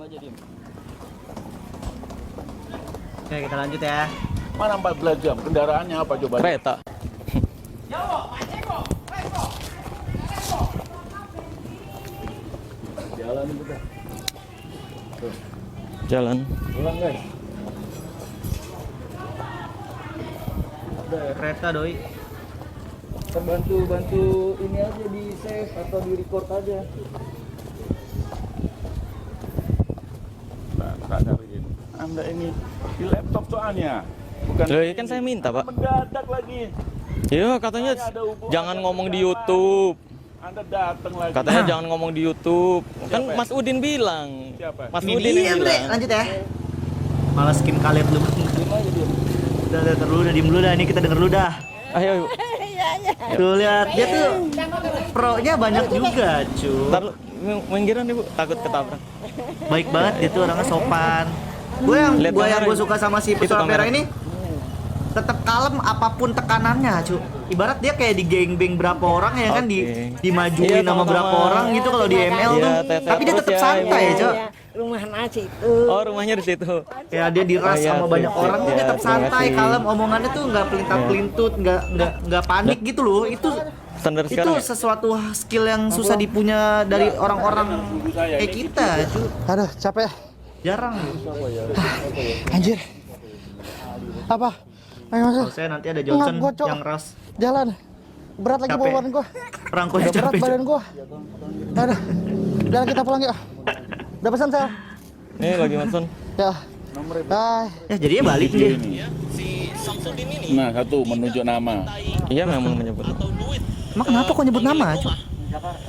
Oke, kita lanjut ya. Mana 14 jam? Kendaraannya apa coba? Kereta. Jalan kita. Jalan. Pulang guys. Kereta doi. Kita bantu ini aja di save atau di record aja. Nah, cariin. Anda ini di laptop soalnya. Bukan. Loh, kan saya minta, Pak. Mendadak lagi. Iya, katanya jangan ngomong di YouTube. Anda datang lagi. Katanya jangan ngomong di YouTube. Kan Siapa? Mas Udin bilang. Siapa? Mas Ini Udin dia, yang Bre. bilang. Lanjut ya. Malah skin kalet lu. Diem aja dia. Udah dulu, udah diem dulu dah. Ini kita denger dulu dah. Ayo. Tuh lihat, dia tuh pro-nya banyak juga, cu. Ntar menggiran nih, Bu. Takut ketabrak. Baik banget dia tuh orangnya sopan. Gue Lihat kamera gue ini. suka sama si Itu pesulap merah kamera. ini tetap kalem apapun tekanannya, cu. Ibarat dia kayak di geng-beng berapa orang ya kan dimajuin Iya, sama sama-sama. berapa orang gitu kalau di ML Iya, tuh. tes-tes Tapi dia terus tetap ya, santai, Ibu. cu. Rumah nasi itu. Oh, rumahnya di situ. Ya dia diras Oh, iya, sama banyak sip, orang tuh sip, dia tetap ya, terima santai, kasih. kalem, omongannya tuh nggak pelintat-pelintut, nggak panik gitu loh. Standar Itu sekarang ya? sesuatu skill yang susah dipunya dari orang-orang kayak kita, cu. Aduh, capek. Jarang. Anjir. Apa? Ayo masuk. Kalau saya nanti ada Johnson Enggak, gua, Cok. yang ras. Jalan. Berat lagi Capek. bawa badan gua. Perangko Udah berat capek. Cu. badan gua. Aduh. Jalan kita pulang yuk. Udah pesan Sel? Nih lagi Manson. Ya. Bye. Ya jadinya balik dia. Nah, satu menunjuk nama. Iya memang menyebut. Emang kenapa kok nyebut nama, cu?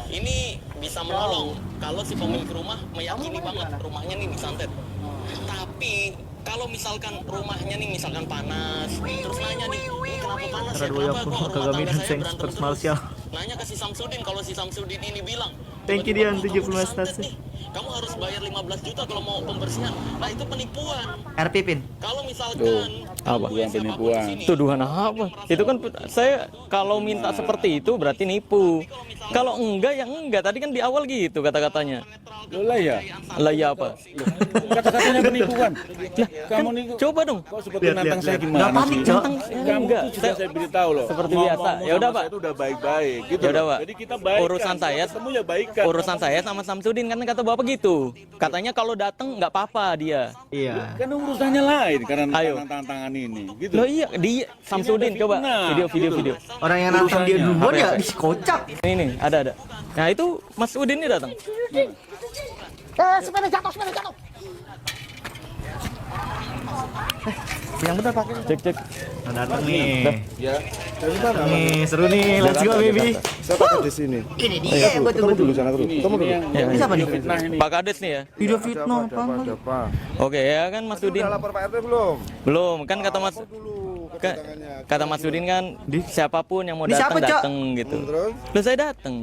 Ini bisa menolong kalau si pemilik rumah meyakini banget rumahnya nih disantet. Tapi kalau misalkan rumahnya nih misalkan panas, terus nanya nih, ini kenapa panas ya? Karena Kenapa kok rumah kagak tangga minum saya seng berantem sports terus? Martial. Nanya ke si Samsudin, kalau si Samsudin ini bilang, Thank you, "Tiba-tiba Dian, rumah 70 kamu disantet stasi. nih, kamu harus bayar 15 juta kalau mau pembersihan." Nah itu penipuan. RP Pin. Kalau misalkan Apa? Bukan penipuan. Tuduhan apa? Itu kan saya kalau minta seperti itu berarti nipu. Kalau enggak ya enggak. Tadi kan di awal gitu kata-katanya. Loh lah ya. Lah ya apa? Kata-katanya penipuan. Kamu nih Coba dong. kok seperti nantang saya gimana Nggak panik, sih? Cok. Kamu Enggak. tuh sudah saya beritahu loh. Seperti Ngomong biasa. Ya udah, sama Pak. saya itu udah baik-baik gitu. Ya udah, loh. Pak. Jadi kita baik. Urusan saya ketemu ya baikan. Urusan saya sama Samsudin kan kata Bapak gitu. Katanya kalau datang nggak apa-apa dia. Iya. Kan urusannya lain karena Ayo. tantangan ini gitu. Loh iya, dia Samsudin coba fitnah, video. Orang yang nantang dia Urusannya. duluan ya Apa ya? diskocak. Ini ada. Nah, itu Mas Udin ini datang. Sepeda jatuh, sepeda jatuh. Yang benar pakai. Cek. Nah, datang nih. Ya. Nih, seru nih. Let's go baby. Saya pakai di sini. Ini dia, gue tunggu dulu. Sana dulu. Ketemu dulu. Ya, Ini siapa nih? Fitnah ini. Pak Kades nih ya. Video fitnah apa? Ada apa? Oke ya kan Mas Udin. Udah lapor Pak RT belum? Belum, kan kata Mas Dulu ka- kedatangannya. kata Mas Udin kan siapapun yang mau Di siapa, datang Cok? datang gitu. Terus Loh saya datang.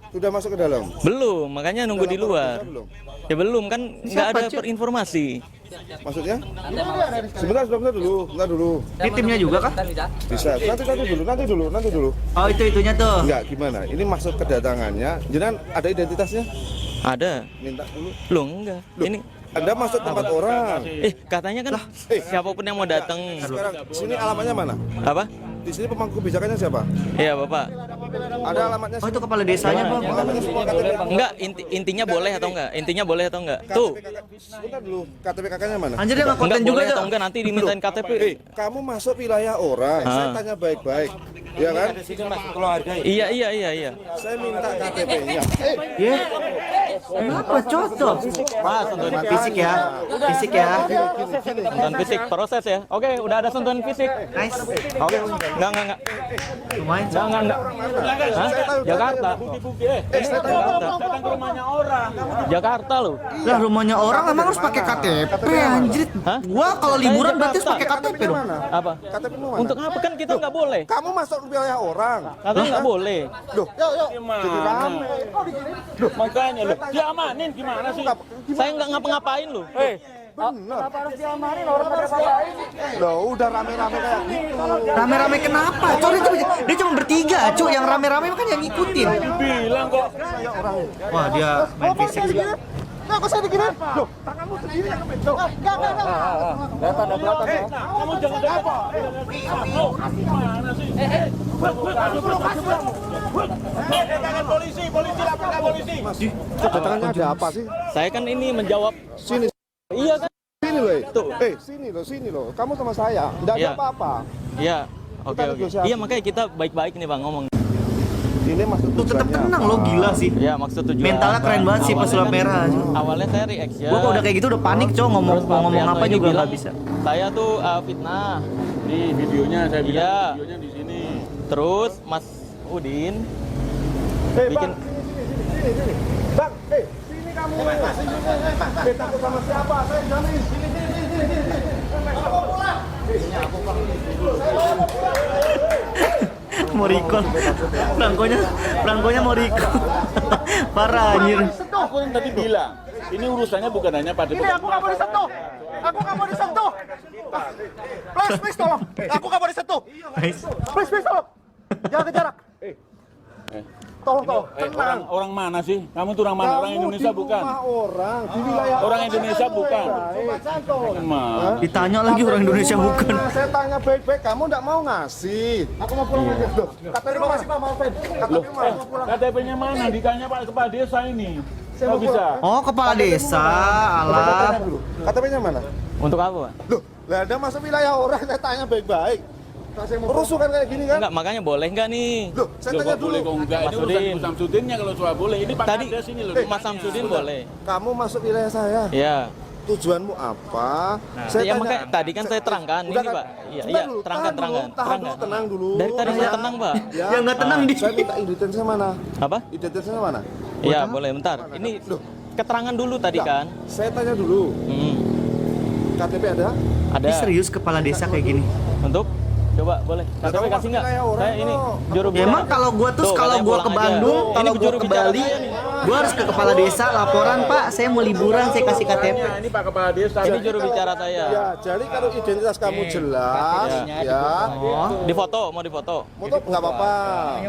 sudah masuk ke dalam. Belum, makanya nunggu di luar. Belum. Ya belum kan nggak ada informasi. Maksudnya? Sebentar dulu. Ini timnya juga kah? Bisa. Nanti dulu. Oh, itunya tuh. Enggak, gimana? Ini maksud kedatangannya. Jenengan ada identitasnya? Ada. Minta dulu. Loh enggak. Ini Anda masuk tempat orang. katanya kan siapapun yang mau datang. Sekarang sini alamatnya mana? Apa? Di sini pemangku kebijakannya siapa? Iya, Bapak. Ada alamatnya. Oh, itu kepala desanya, Bang. Alamatnya semua KTP. Enggak, intinya boleh atau enggak? Intinya boleh atau enggak? Tuh. Sebentar dulu. KTP kakaknya mana? Anjir dia nggak Enggak konten juga boleh tuh. atau enggak nanti dimintain KTP. Kamu masuk wilayah orang. Saya tanya baik-baik. Ya kan? Iya. Saya minta KTP-nya. Ya. Kenapa cocok? Sentuhan fisik ya. Fisik ya. Sentuhan fisik proses ya. Oke, udah ada sentuhan fisik. Nice. Oke, enggak. Lumayan. Enggak. Hah? Jakarta. Datang ke rumahnya orang. Jakarta lu. Lah rumahnya orang emang harus pakai KTP anjir. Hah? Gua kalau liburan berarti harus pakai Jakarta. KTP dong. Apa? KTP-mu mana? Untuk apa kan kita nggak boleh? Kamu masuk wilayah orang. Katanya nggak boleh. Gimana? Loh, makanya loh. Diamanin gimana sih? Saya nggak ngapa-ngapain lu. Loh, udah rame-rame kayak gitu. Rame-rame kenapa? Cok dia cuma bertiga, Cuk. Yang rame-rame kan yang ngikutin. Bilang kok. Wah, dia main fisik sih. Nah, kok saya diginiin? Loh, tanganmu sendiri yang ngebentuk. Enggak. Belakang ya. Kamu jangan apa? Gimana sih? Tangan polisi laporkan polisi. Kedatangannya ada apa sih? Saya kan ini menjawab. Sini, Iya kan? sini loh. Tuh. Sini loh. Kamu sama saya. Enggak ada Iya. apa-apa. Iya. Oke, Kita oke. negosiasi. Iya, makanya kita baik-baik nih Bang ngomong. Ini maksud Tuh tetap tujuannya tenang apa? lo, gila sih. Iya, maksud tujuan. Mentalnya keren banget sih Awalnya pesulap kan- merah. Awalnya saya reaction. Gua kalau udah kayak gitu udah panik, Cok, ngomong Terus Pak mau ngomong Prianto apa ini juga bilang, nggak bisa. Saya tuh fitnah. Di videonya saya bilang Iya. videonya di sini. Terus Mas Udin bikin Sini. Bang, sini kamu. Sini. Takut sama siapa? Saya jamin. Sini. Mau recall. Perangkonya mau recall. Parah anjir. Aku yang tadi bilang, ini urusannya bukan hanya pada Ini aku nggak mau disentuh. Aku nggak mau disentuh. Please tolong. Aku nggak mau disentuh. Please tolong. Jaga jarak. Tolong. Tenang. orang mana sih? Kamu tuh orang mana? Orang Indonesia bukan? Orang di wilayah Orang Indonesia bukan? Emang. Ditanya lagi orang Indonesia bukan. Nah, saya tanya baik-baik, kamu enggak mau ngasih. Aku mau pulang aja. Loh, terima kasih Pak Malven. Loh, KTP-nya mana? Ditanya Pak Kepala Desa ini. Kok bisa? Oh, kepala desa. Alah. KTP-nya mana? untuk apa, Pak? Loh, lah ada masuk wilayah orang, saya tanya baik-baik. Rusuh kan kayak gini kan? Enggak, makanya boleh enggak nih? Loh, saya Loh, tanya kok boleh kok dulu. enggak? Ini Mas urusan Udin. Ibu Samsudinnya kalau soal boleh. Ini Pak Tadi Kades ini loh. Mas Samsudin boleh. Kamu masuk wilayah saya. Iya. Tujuanmu apa? Iya, makanya tadi kan saya terangkan ini, Pak. Iya, terangkan. Tenang dulu. Dari tadi saya tenang, Pak. Ya, nggak tenang di. Saya minta identitasnya mana? Apa? Identitasnya mana? Iya, boleh bentar. Ini keterangan dulu tadi kan. Saya tanya dulu. KTP ada? Ada. Ini serius kepala desa kayak gini. Untuk coba boleh. Nah, KTP kamu kasih nggak? wilayah orang Saya ini kok. juru Ya bicara. emang kalau gua Tuh, kalau katanya gua pulang ke aja. Bandung, Ini kalau gua juru ke bicara Bali, saya nih. gua harus ke kepala desa laporan, Pak. Saya mau liburan, saya kasih KTP. Nah, ini Pak Kepala Desa. Ini juru bicara saya. Ya, jadi kalau identitas kamu jelas, ya, Oh, Di foto, mau di foto. motor nggak apa-apa.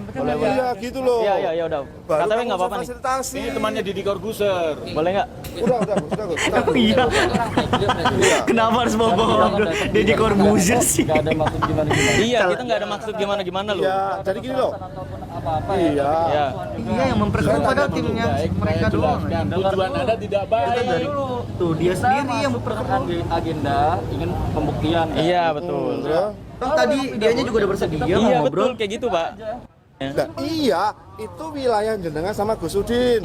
Boleh, boleh. Iya, gitu loh. Iya, udah. Baru KTP kamu nggak apa-apa nih. fasilitasi. Ini temannya Didi Corbuzier. Boleh nggak? Udah. oh iya. Kenapa harus bawa Deddy Corbuzier sih? Iya, kita nggak ada maksud gimana loh. Iya, jadi gini loh. Iya. Iya. Iya, yang memperkeruh padahal timnya mereka doang. Dan tujuan Anda tidak baik. Tuh dia sendiri yang memperkeruh. Agenda ingin pembuktian. Iya, betul. Ya. Kan tadi dianya juga udah bersedia mau Iya, ngobrol. betul kayak gitu, Pak. Nah, iya, itu wilayah jenengan sama Gus Udin.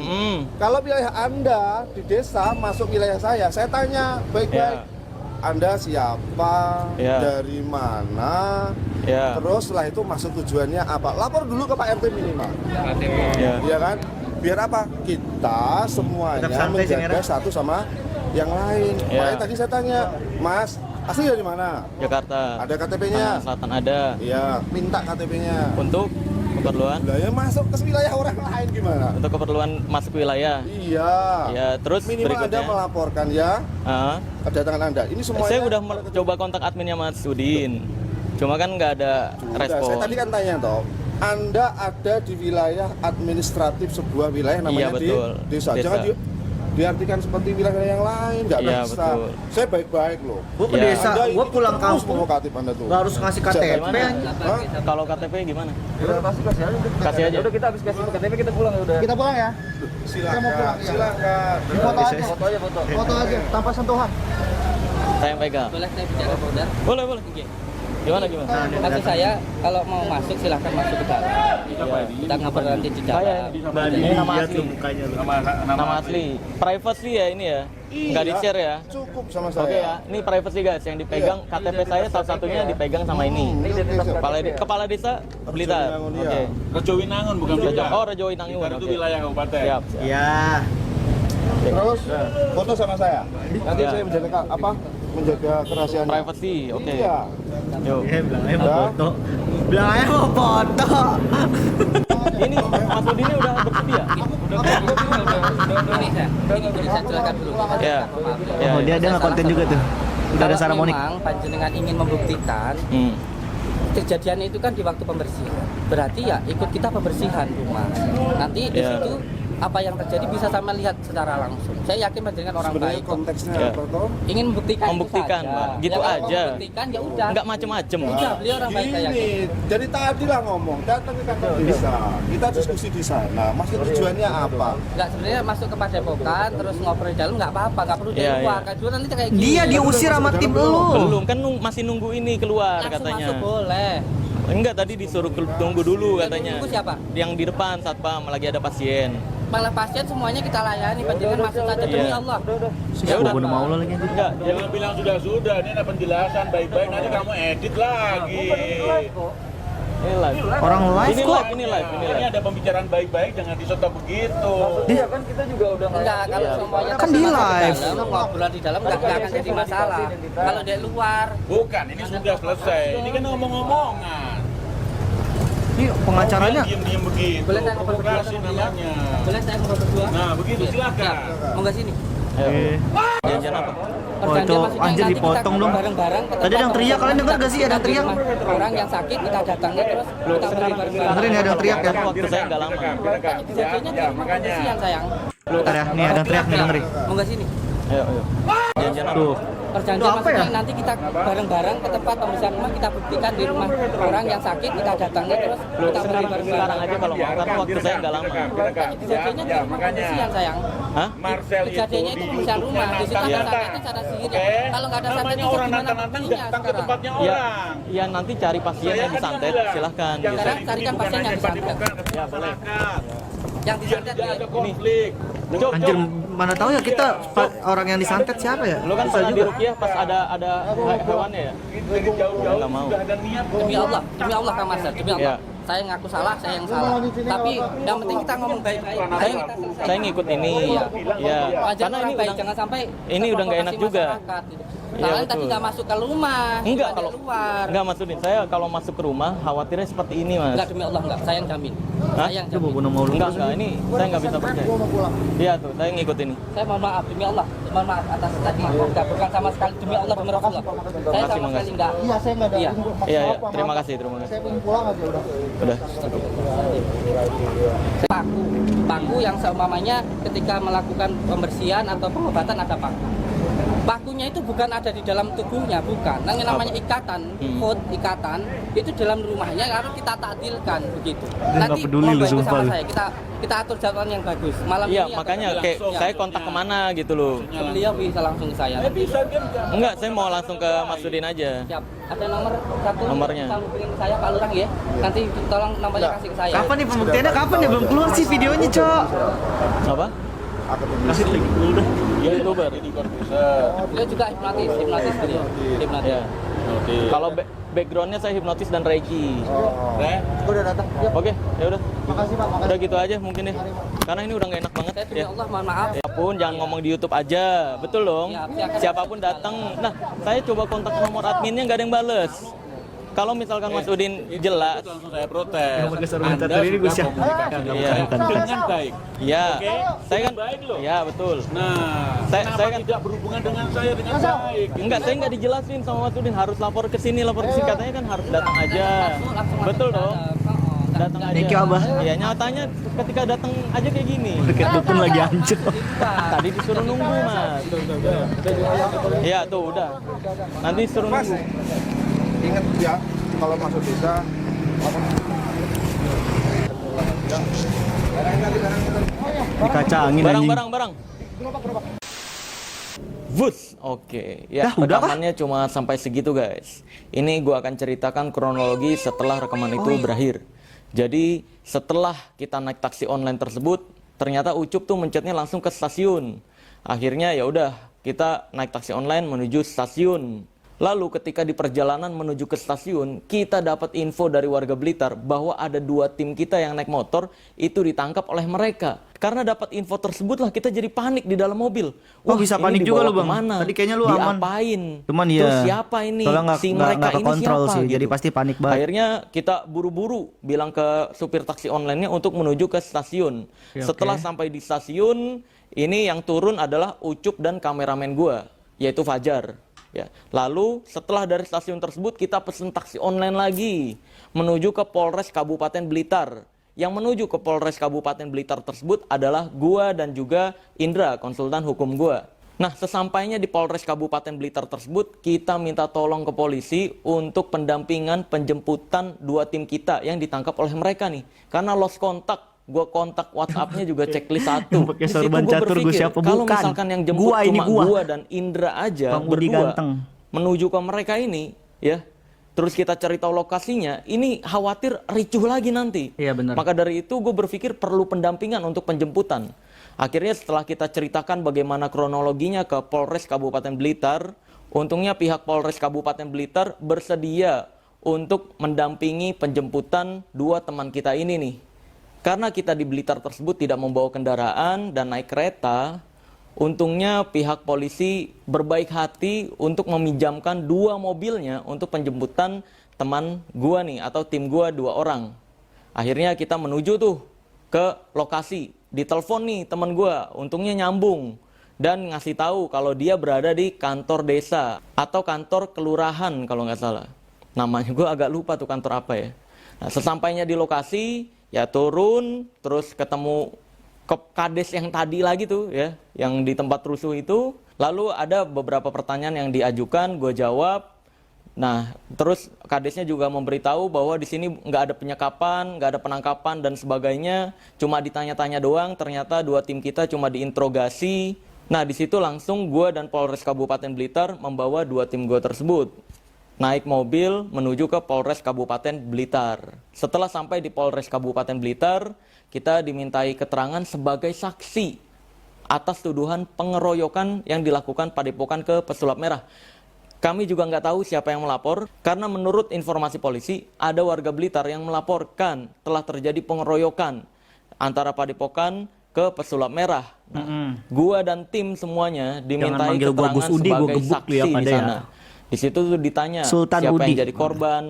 Kalau wilayah Anda di desa masuk wilayah saya tanya baik-baik. Iya. Anda siapa? Iya. Dari mana? Iya. Terus setelah itu masuk tujuannya apa? Lapor dulu ke Pak RT minimal. Iya. Iya kan? Biar apa? Kita semuanya Tetap santai sih, menjaga Merah. satu sama yang lain. Iya. Makanya tadi saya tanya, Mas, asli dari mana? Jakarta. Ada KTP-nya? Selatan ada. Iya, minta KTP-nya. Untuk keperluan Lah ya masuk ke wilayah orang lain gimana? untuk keperluan masuk wilayah. Iya. Ya, terus Minimal berikutnya. Anda melaporkan ya Ah, kedatangan Anda. Ini semuanya. saya udah coba kontak adminnya Mas Udin. Cuma kan nggak ada Sudah, respon. saya tadi kan tanya toh. Anda ada di wilayah administratif sebuah wilayah namanya Iya, betul. di desa. Desa. Jangan diartikan seperti wilayah yang lain, nggak Iya, bisa. betul. Saya baik-baik loh. Gua ke Iya. desa, Anda gua ini pulang terus kampung. provokatif Anda tuh. Gak harus ngasih KTP Gimana? anjing. Hah? Kalau KTP gimana? Udah pasti kasih aja. Kasih aja. Udah kita habis kasih KTP kita pulang ya udah. Kita pulang ya. Silakan, silakan. Foto aja. Foto aja foto. Foto aja tanpa sentuhan. Saya yang pegang. Boleh saya bicara, Pak Udar? Boleh. Gimana? Maksud saya, kalau mau masuk silahkan masuk ke dalam. Kita ngobrol nanti di Saya dalam. ini nama Iya asli. tuh mukanya lu. Nama asli. Privacy ya ini ya. Nggak di share ya. Cukup sama saya. Oke ya, ini privacy guys, yang dipegang KTP saya salah satunya dipegang sama ini. Kepala desa Blitar. Rejo Winangun, Oke. iya. Rejo Winangun bukan Blitar. Oh, Rejo Winangun. Blitar itu Oke. wilayah kabupaten. Siap. Ya. Terus foto sama saya. Nanti Ya. saya menjaga kerahasiaan. Privacy. Oke. Iya. Yuk. Bilangnya mau foto. Bilangnya mau foto. Ini Mas Udin ini udah bersedia? Ini saya jelaskan dulu. Ya. Ya. Oh, dia nggak konten juga tuh. Udah ada Kalau Saramonic. memang panjenengan ingin membuktikan kejadian itu kan di waktu pembersihan. Berarti ya ikut kita pembersihan rumah. Nanti di Ya. situ apa yang terjadi bisa sama lihat secara langsung. Saya yakin panjenengan orang Sebenarnya baik. konteksnya Ya. apa toh? Ingin membuktikan, Membuktikan, itu saja. Pak. Gitu Ya, kalau aja. membuktikan ya udah. Nggak macem-macem. Udah, beliau orang baik saya yakin. Gini, jadi tadi lah ngomong, datang ke kantor desa, kita diskusi di sana. Maksud tujuannya apa? Nggak, sebenarnya masuk ke Padepokan terus ngobrol di dalam nggak apa-apa, nggak perlu dari Iya, luar. iya. Kan dulu nanti kayak gini. Dia diusir sama tim lu. Belum kan masih nunggu ini keluar Langsung katanya. masuk boleh. Enggak, tadi disuruh tunggu dulu katanya. Tunggu siapa? Yang di depan satpam lagi ada pasien. Malah pasien semuanya kita layani, panjenengan masuk aja demi Iya. Allah. Ya udah. Bunuh mau lagi. Enggak, Jangan bilang sudah, ini ada penjelasan baik-baik, nanti kamu edit lagi. ini live. Orang live Ini kok. live, ini live, ini Ini live. ada pembicaraan baik-baik, jangan disetok begitu. Iya kan kita juga udah Enggak, kalau semuanya Kan di masuk ke live. dalam, ngobrol di dalam nggak akan jadi masalah. Kalau di luar, Bukan, ini sudah selesai. Ini kan ngomong-ngomongan. Ini pengacaranya. Diem-diem begitu. boleh saya ngobrol berdua Provokasi sama beliau? namanya. Boleh saya ngobrol berdua? Nah, begitu silakan. Mau nggak sini? Ayo. Janjian apa? Oh, itu Maksudnya anjir nanti dipotong kita dong. Bareng-bareng ke Tadi ada yang tempat teriak, kalian denger gak sih ada yang teriak? Orang yang sakit kita datangi terus kita beri bareng-bareng. Dengerin ya, ada yang teriak ya. Waktu saya nggak lama. Kejadiannya Ya, makanya. kesian sayang. Bentar ya, nih ada yang teriak nih, dengerin. Mau nggak sini? Ayo, ayo. Janjian apa? Tuh. Perjanjian Itu apa maksudnya ya? nanti kita bareng-bareng ke tempat pembersihan rumah, kita buktikan di rumah orang yang sakit kita datangi terus kita beri Sekarang bareng-bareng. aja kalau mau, karena waktu saya nggak lama. Kejadiannya di rumah pembersihan sayang. Hah? Marcel Kejadiannya itu pembersihan rumah. Di situ ada santetnya, ada sihirnya. Kalau nggak ada Namanya santetnya orang gimana nantang-nantang buktinya datang ke sekarang? tempatnya Ya, orang. ya nanti cari pasien yang disantet, silahkan. Yang Gitu. Sekarang carikan pasien yang disantet. Ya, boleh. Yang Biar disantet tidak nih. ada konflik. Cok, Anjir, Cok. mana tahu ya kita orang yang disantet siapa ya? Lu kan Bisa pernah di juga. Rukiah pas ada hewannya ya? Dari jauh-jauh Nggak mau. sudah ada niat. Demi Allah Kang Master, demi Allah. Ya. Saya ngaku salah, saya yang salah. Tapi yang penting kita ngomong baik-baik. Ayo Saya, kita selesai. saya ngikut ini. Ya, Wajar karena orang ini baik, udah jangan sampai ini udah nggak enak provokasi juga. masyarakat, gitu. Iya, Kalian tadi betul. nggak masuk ke rumah, Enggak, cuma kalau di luar. enggak maksudin saya kalau masuk ke rumah khawatirnya seperti ini, Mas. Enggak, demi Allah enggak, saya yang jamin. Hah? Saya yang Coba jamin. bunuh mau lu. Enggak, ini saya nggak bisa percaya. Iya tuh, saya ngikut ini. Saya mohon maaf demi Allah, mohon maaf atas tadi enggak bukan sama sekali demi Allah demi Rasulullah. Saya sama Makasih. sekali enggak. Iya, saya nggak ada. Iya. Iya, iya, terima kasih, terima kasih. Saya pengen pulang aja udah. Udah. Paku yang seumpamanya ketika melakukan pembersihan atau pengobatan ada paku. Pakunya itu bukan ada di dalam tubuhnya, bukan. Yang namanya ikatan, foot, ikatan itu dalam rumahnya harus kita takdilkan begitu. nggak peduli lu, monggo itu sumpah sama lu. saya. Kita atur jadwal yang bagus. Malam Iya, ini atau makanya besok. kayak Ya. saya kontak kemana gitu loh. Beliau bisa langsung ke saya. Bisa kan? Enggak, saya mau langsung ke Mas Sudin aja. Siap. Ada nomor satu Nomornya. bisa hubungin ke saya Pak Lurah ya. Nanti tolong nomornya kasih ke saya. Kapan nih pembuktiannya? Kapan ya? Belum keluar sih videonya, Cok. Apa? Kasih lagi dulu dah. Ya, YouTuber. Beliau juga hipnotis beliau. Hipnotis. Ya. Kalau backgroundnya saya hipnotis dan reiki. Gue udah datang. Ya, Oke, ya udah. makasih Pak, makasih. Udah gitu aja mungkin ya. Karena ini udah nggak enak banget Saya demi ya. Allah mohon maaf. Siapapun jangan ngomong di YouTube aja, betul dong. Siapapun datang. Nah, saya coba kontak nomor adminnya nggak ada yang bales. Kalau misalkan Mas Udin jelas, Langsung saya protes. Yang pakai sarung tadi ini gue siap. Dengan baik. ya, Oke, saya kan, baik loh. ya betul. Nah, Saya kenapa kan- tidak berhubungan dengan saya dengan baik? Enggak, saya nggak dijelasin sama Mas Udin harus lapor ke sini, katanya kan harus datang aja. Langsung Betul masuk ke dong. dalam. Oh, Datang aja. Thank you, Abah. Ya nyatanya ketika datang aja kayak gini. Kayak dukun lagi hancur. Tadi disuruh nunggu, Mas. Iya, tuh udah. Nanti suruh Mas, nunggu. ingat ya, kalau masuk desa, Dikacangin anjing. Barang. Bus, oke. Ya, Dah, udah kah? rekamannya cuma sampai segitu, guys. Ini gua akan ceritakan kronologi setelah rekaman itu berakhir. Jadi, setelah kita naik taksi online tersebut, ternyata Ucup tuh mencetnya langsung ke stasiun. Akhirnya ya udah, kita naik taksi online menuju stasiun. Lalu ketika di perjalanan menuju ke stasiun, kita dapat info dari warga Blitar bahwa ada 2 tim kita yang naik motor itu ditangkap oleh mereka. Karena dapat info tersebut lah kita jadi panik di dalam mobil. Oh, bisa ini panik juga dibawa lu, Bang. kemana? Tadi kayaknya lu aman. Diapain? Cuman Terus ya, siapa ini? soalnya nggak- Si nggak- mereka nggak ini kekontrol siapa? sih, gitu. jadi pasti panik banget. Akhirnya kita buru-buru bilang ke supir taksi online-nya untuk menuju ke stasiun. Oke, Setelah sampai di stasiun, ini yang turun adalah Ucup dan kameramen gua, yaitu Fajar. Ya. Lalu setelah dari stasiun tersebut kita pesen taksi online lagi menuju ke Polres Kabupaten Blitar. yang menuju ke Polres Kabupaten Blitar tersebut adalah gua dan juga Indra, konsultan hukum gua. Nah, sesampainya di Polres Kabupaten Blitar tersebut, kita minta tolong ke polisi untuk pendampingan penjemputan 2 tim kita yang ditangkap oleh mereka nih. Karena lost kontak, gua kontak WhatsApp-nya juga checklist 1. Pakai Di situ sorban gua catur, gua berpikir, siapa? kalau Bukan. misalkan yang jemput Gua ini cuma gua. gua dan Indra aja Bang Budi berdua ganteng. menuju ke mereka ini, ya. Terus kita cari tahu lokasinya, ini khawatir ricuh lagi nanti. Iya, benar. Maka dari itu gue berpikir perlu pendampingan untuk penjemputan. Akhirnya setelah kita ceritakan bagaimana kronologinya ke Polres Kabupaten Blitar, untungnya pihak Polres Kabupaten Blitar bersedia untuk mendampingi penjemputan 2 teman kita ini nih. Karena kita di Blitar tersebut tidak membawa kendaraan dan naik kereta, untungnya pihak polisi berbaik hati untuk meminjamkan 2 mobilnya untuk penjemputan teman gua nih atau tim gua 2 orang. Akhirnya kita menuju tuh ke lokasi. Ditelepon nih teman gua, untungnya nyambung dan ngasih tahu kalau dia berada di kantor desa atau kantor kelurahan kalau nggak salah. Namanya gua agak lupa tuh kantor apa ya. Nah, sesampainya di lokasi ya turun terus ketemu ke kades yang tadi lagi tuh ya, yang di tempat rusuh itu. Lalu ada beberapa pertanyaan yang diajukan, gue jawab. Nah, terus kadesnya juga memberitahu bahwa di sini nggak ada penyekapan, nggak ada penangkapan dan sebagainya. Cuma ditanya-tanya doang, ternyata 2 tim kita cuma diinterogasi. Nah, di situ langsung gue dan Polres Kabupaten Blitar membawa 2 tim gue tersebut naik mobil menuju ke Polres Kabupaten Blitar. Setelah sampai di Polres Kabupaten Blitar, kita dimintai keterangan sebagai saksi atas tuduhan pengeroyokan yang dilakukan Padepokan ke Pesulap Merah. Kami juga nggak tahu siapa yang melapor, karena menurut informasi polisi, ada warga Blitar yang melaporkan telah terjadi pengeroyokan antara Padepokan ke Pesulap Merah. Nah, gua dan tim semuanya dimintai manggil gua keterangan Gus Udi, gua sebagai gebuk lu ya, saksi di pada ya. sana. Di situ tuh ditanya Sultan siapa Udi. yang jadi korban.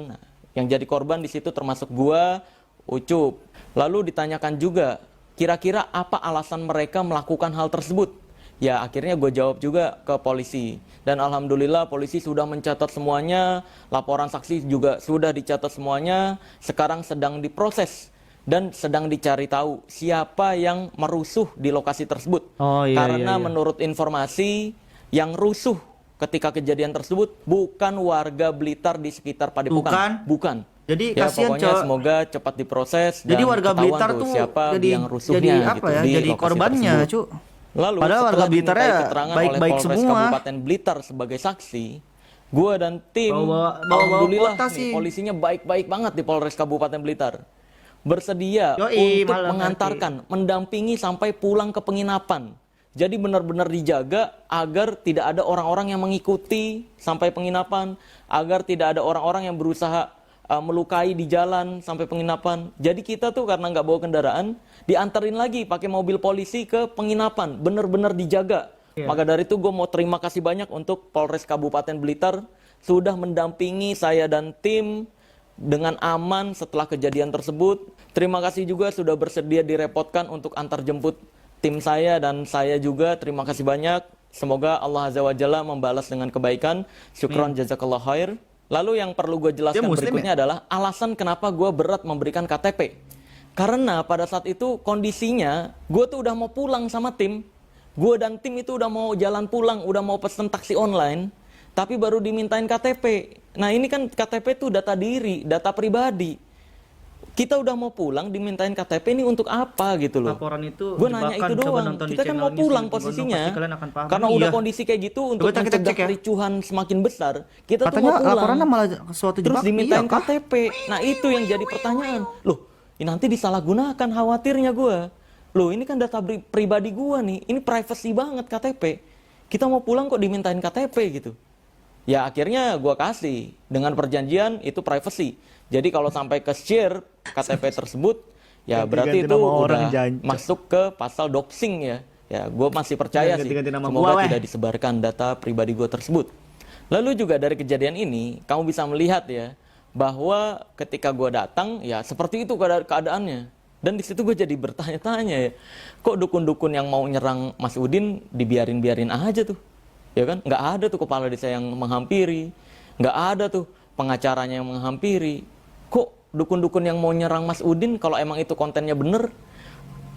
Yang jadi korban di situ termasuk gua, Ucup. Lalu ditanyakan juga, kira-kira apa alasan mereka melakukan hal tersebut? Ya akhirnya gue jawab juga ke polisi. Dan alhamdulillah polisi sudah mencatat semuanya, laporan saksi juga sudah dicatat semuanya. Sekarang sedang diproses dan sedang dicari tahu siapa yang merusuh di lokasi tersebut. Oh, iya, Karena iya, iya. menurut informasi yang rusuh ketika kejadian tersebut bukan warga Blitar di sekitar Padepokan. Bukan. Jadi Ya kasihan, pokoknya Cok. semoga cepat diproses. Jadi dan warga ketahuan Blitar tuh siapa jadi yang rusuhnya jadi gitu apa ya? di Jadi lokasi korbannya, tersebut. Cuk. Lalu Padahal warga setelah Blitarnya dimintai keterangan oleh baik-baik Polres semua. Kabupaten Blitar sebagai saksi, gua dan tim Bawa alhamdulillah kuota nih, sih. polisinya baik-baik banget di Polres Kabupaten Blitar. Bersedia Yoi, untuk malam mengantarkan, mendampingi sampai pulang ke penginapan. Jadi benar-benar dijaga agar tidak ada orang-orang yang mengikuti sampai penginapan, agar tidak ada orang-orang yang berusaha melukai di jalan sampai penginapan. Jadi kita tuh karena nggak bawa kendaraan, diantarin lagi pakai mobil polisi ke penginapan, benar-benar dijaga. Maka dari itu gue mau terima kasih banyak untuk Polres Kabupaten Blitar sudah mendampingi saya dan tim dengan aman setelah kejadian tersebut. Terima kasih juga sudah bersedia direpotkan untuk antar jemput tim saya dan saya juga. Terima kasih banyak. Semoga Allah Azza wa Jalla membalas dengan kebaikan. Syukron jazakallah khair. Lalu yang perlu gue jelaskan berikutnya adalah alasan kenapa gue berat memberikan KTP. Karena pada saat itu kondisinya gue tuh udah mau pulang sama tim. Gue dan tim itu udah mau jalan pulang, udah mau pesen taksi online. Tapi baru dimintain KTP. Nah ini kan KTP itu data diri, data pribadi. Kita udah mau pulang dimintain KTP ini untuk apa gitu loh. Laporan itu Gue nanya itu doang. Kita kan mau pulang posisinya. Karena udah kondisi kayak gitu untuk Coba kita mencegah cek ya. kericuhan semakin besar. Kita tuh Katanya mau pulang. laporannya malah suatu Terus jebakan. dimintain Iya kah? KTP. Nah itu yang jadi pertanyaan. Loh ini nanti disalahgunakan khawatirnya gue. Loh ini kan data pribadi gue nih. Ini privacy banget KTP. Kita mau pulang kok dimintain KTP gitu. Ya akhirnya gue kasih. Dengan perjanjian itu privacy. Jadi kalau sampai ke share KTP tersebut, ya berarti itu udah masuk ke pasal doxing ya. Ya gue masih percaya sih. Semoga tidak disebarkan data pribadi gue tersebut. Lalu juga dari kejadian ini, kamu bisa melihat ya, bahwa ketika gue datang, ya seperti itu keadaannya. Dan di situ gue jadi bertanya-tanya ya, kok dukun-dukun yang mau nyerang Mas Udin dibiarin-biarin aja tuh, ya kan? Nggak ada tuh kepala desa yang menghampiri, nggak ada tuh pengacaranya yang menghampiri. Kok dukun-dukun yang mau nyerang Mas Udin, kalau emang itu kontennya bener,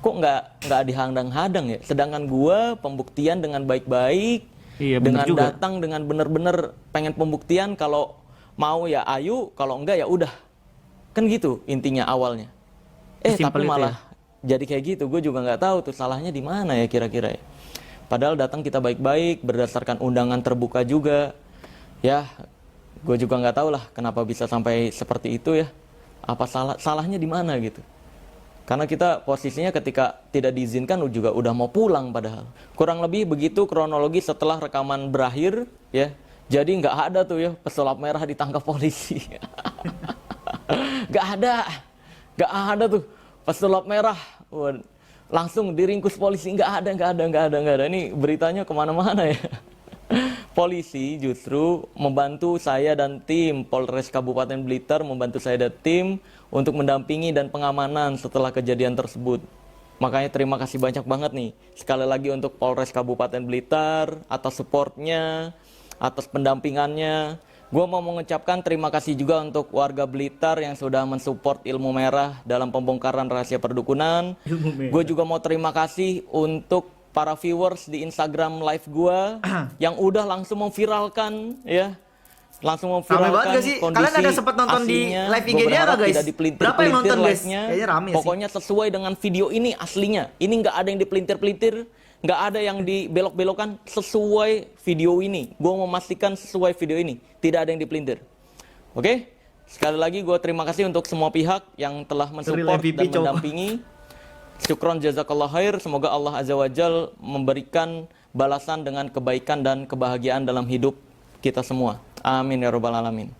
kok nggak dihadang-hadang ya? Sedangkan gua pembuktian dengan baik-baik, Iya, bener dengan juga. datang dengan bener-bener pengen pembuktian, kalau mau ya ayo, kalau enggak ya udah. Kan gitu intinya awalnya. Sesimpel Tapi itu malah jadi kayak gitu, gue juga nggak tahu tuh salahnya di mana ya kira-kira ya. Padahal datang kita baik-baik, berdasarkan undangan terbuka juga. Ya, gue juga nggak tahu lah kenapa bisa sampai seperti itu ya. Apa salahnya di mana gitu. Karena kita posisinya ketika tidak diizinkan juga udah mau pulang padahal. Kurang lebih begitu kronologi setelah rekaman berakhir ya. Jadi nggak ada tuh ya pesulap merah ditangkap polisi. Nggak ada tuh pesulap merah. Wah, langsung diringkus polisi. Nggak ada. Ini beritanya kemana-mana ya. Polisi justru membantu saya dan tim Polres Kabupaten Blitar, membantu saya dan tim untuk mendampingi dan pengamanan setelah kejadian tersebut. Makanya terima kasih banyak banget nih sekali lagi untuk Polres Kabupaten Blitar atas supportnya, atas pendampingannya. Gue mau mengucapkan terima kasih juga untuk warga Blitar yang sudah mensupport Ilmu Merah dalam pembongkaran rahasia perdukunan. Gue juga mau terima kasih untuk para viewers di Instagram live gua yang udah langsung memviralkan ya. Langsung Rame memviralkan banget gak sih? kondisi Kalian ada sempat nonton di aslinya. live Gua IG-nya berharap nggak, guys? tidak dipelintir-pelintir Berapa yang nonton, guys? live-nya. Kayaknya rame sih. Pokoknya sesuai dengan video ini aslinya. Ini nggak ada yang dipelintir-pelintir, nggak ada yang dibelok-belokan, sesuai video ini. Gua memastikan sesuai video ini, tidak ada yang dipelintir. Oke? Sekali lagi gua terima kasih untuk semua pihak yang telah mensupport MVP, dan coba. mendampingi. Syukron jazakallah khair. Semoga Allah Azza wa Jal memberikan balasan dengan kebaikan dan kebahagiaan dalam hidup kita semua. Amin ya rabbal alamin.